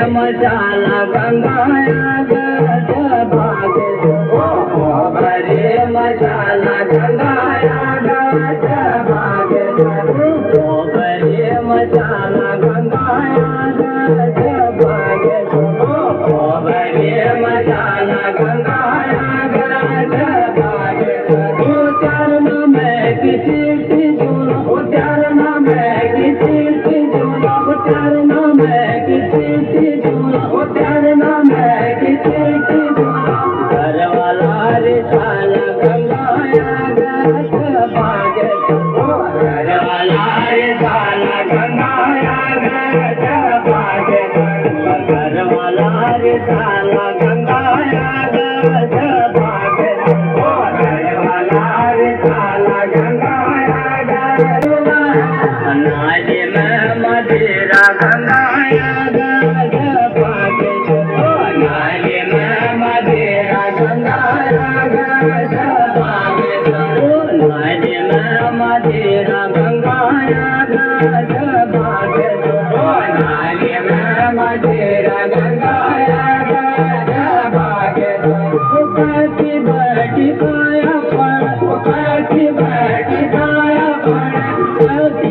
मचाला गंगाया गज भागे बरे मचाला गंगाया गज भागे बरे मचाला गंगाया गज भागे बरे मचाला गंगाया गज भागे चरण में किसी चरण में किसी चरण में किसी घरवाला रे साला गंगाया गज भागे घरवाला रे साला गंगाया गज भागे घरवाला रे साला गंगाया गज भागे घरवाला रे साला गंगाया गज नाले में मदिरा गंगाया गज भागे नाले में मदिरा गंगाया गज भागे नाले में मदिरा